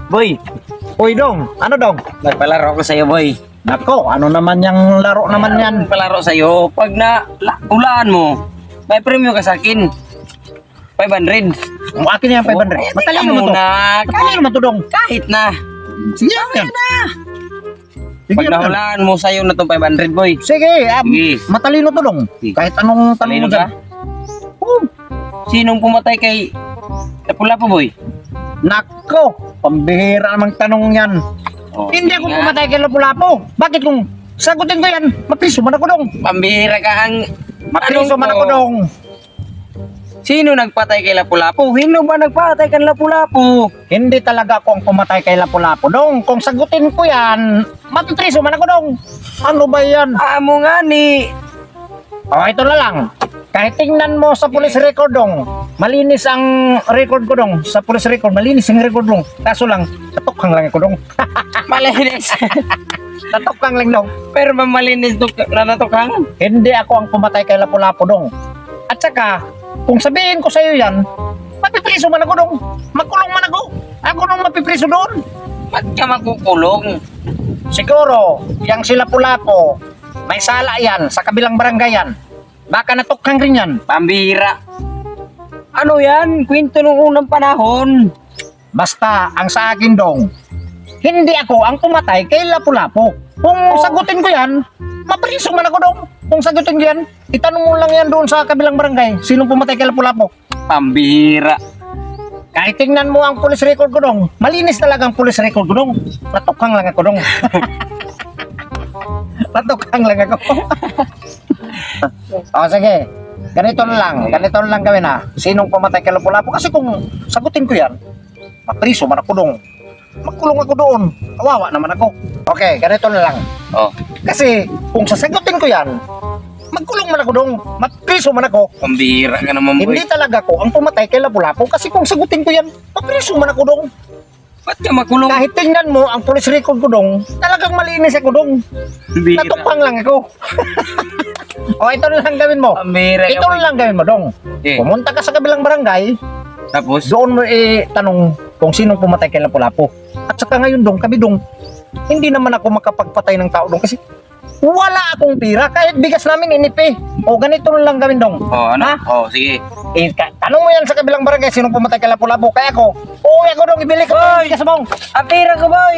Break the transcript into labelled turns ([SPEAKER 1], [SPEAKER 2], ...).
[SPEAKER 1] Boy,
[SPEAKER 2] Uy, Dong. Ano, Dong?
[SPEAKER 1] nagpalaro ko sa'yo, boy.
[SPEAKER 2] Nako, ano naman yung laro naman yan?
[SPEAKER 1] Nagpalaro sa'yo. Pag ulaan mo, may premium ka sa akin. 500.
[SPEAKER 2] Kung akin yan, 500. Matalino mo to. Matalino mo to, Dong.
[SPEAKER 1] Kahit na.
[SPEAKER 2] Sige, yan. Sige,
[SPEAKER 1] Pag
[SPEAKER 2] yan.
[SPEAKER 1] nahulaan mo sa'yo na itong 500, boy.
[SPEAKER 2] Sige,
[SPEAKER 1] Sige.
[SPEAKER 2] matalino to, Dong.
[SPEAKER 1] Sige.
[SPEAKER 2] Kahit anong talino
[SPEAKER 1] Talino ka?
[SPEAKER 2] dyan. Oh,
[SPEAKER 1] Sinong pumatay kay Lapu-Lapu, boy?
[SPEAKER 2] nako, pambihira namang tanong yan.
[SPEAKER 1] Oh,
[SPEAKER 2] Hindi ako
[SPEAKER 1] nga.
[SPEAKER 2] pumatay kay Lapu-Lapu. Bakit kung sagutin ko yan, mapiso man ako, Dong.
[SPEAKER 1] Pambihira ka ang...
[SPEAKER 2] Mapiso man
[SPEAKER 1] ko.
[SPEAKER 2] ako, Dong.
[SPEAKER 1] Sino nagpatay kay Lapu-Lapu? Sino ba nagpatay kay Lapu-Lapu?
[SPEAKER 2] Hindi talaga ako ang pumatay kay Lapu-Lapu, Dong. Kung sagutin ko yan, mapipriso man ako, Dong. Ano ba yan?
[SPEAKER 1] Amo nga ni...
[SPEAKER 2] Oh, ito na lang. Kahit tingnan mo sa police record, Dong, malinis ang record ko, Dong. Sa police record, malinis ang record, Dong. Kaso lang, tatukhang lang ako, Dong.
[SPEAKER 1] Malinis.
[SPEAKER 2] Tatukhang lang, Dong.
[SPEAKER 1] Pero mamalinis na natukang.
[SPEAKER 2] Hindi ako ang pumatay kay Lapu-Lapu, Dong. At saka, kung sabihin ko sa iyo yan, mapipriso man ako, Dong. Magkulong man ako. Ako nung mapipriso doon.
[SPEAKER 1] Ba't ka makukulong?
[SPEAKER 2] Siguro, yang si Lapu-Lapu, may sala yan sa kabilang barangay yan. Baka natukhang rin yan.
[SPEAKER 1] Pambira. Ano yan? Kwento nung unang panahon.
[SPEAKER 2] Basta, ang sa akin, Dong, hindi ako ang pumatay kay Lapu-Lapu. Kung sagutin ko yan, mapriso man ako, Dong. Kung sagutin ko yan, itanong mo lang yan doon sa kabilang barangay. Sinong pumatay kay Lapu-Lapu?
[SPEAKER 1] Pambira.
[SPEAKER 2] Kahit tingnan mo ang police record ko, Dong. Malinis talaga ang police record ko, Dong. Natukhang lang ako, Dong. Natukhang lang ako. O, sige. Ganito na lang gawin, ha. Sinong pumatay kay Lapu-Lapu? Kasi kung sagutin ko yan, mapriso man ako, Dong. Magkulong ako doon. Kawawa naman ako. Okay, ganito na lang.
[SPEAKER 1] Oh,
[SPEAKER 2] Kasi kung sasagutin ko yan, magkulong man ako, Dong. Mapriso man ako.
[SPEAKER 1] pambira ka naman, boy.
[SPEAKER 2] Hindi talaga ako ang pumatay kay Lapu-Lapu. Kasi kung sagutin ko yan, mapriso man ako, Dong.
[SPEAKER 1] Ba't ka makulong?
[SPEAKER 2] Kahit tingnan mo ang police record ko, Dong, talagang malinis ako, Dong.
[SPEAKER 1] Pambira.
[SPEAKER 2] Natukhang lang ako. O, ito na lang gawin mo.
[SPEAKER 1] Pambira ka,
[SPEAKER 2] Ito
[SPEAKER 1] boy.
[SPEAKER 2] na lang gawin mo, Dong.
[SPEAKER 1] Eh,
[SPEAKER 2] Pumunta ka sa kabilang barangay,
[SPEAKER 1] tapos?
[SPEAKER 2] doon mo tanong kung sinong pumatay kay Lapu-Lapu. At saka ngayon, Dong, kami, Dong, hindi naman ako makapagpatay ng tao, Dong, kasi wala akong pira. Kahit bigas namin inipi. O, ganito na lang gawin, Dong.
[SPEAKER 1] Oh, ano?
[SPEAKER 2] Ha?
[SPEAKER 1] Oh, sige.
[SPEAKER 2] Tanong mo yan sa kabilang barangay, sinong pumatay kay Lapu-Lapu. Kaya ako, uwi ako, Dong, ibili ka pa ng bigas mo.
[SPEAKER 1] Apira ka, boy!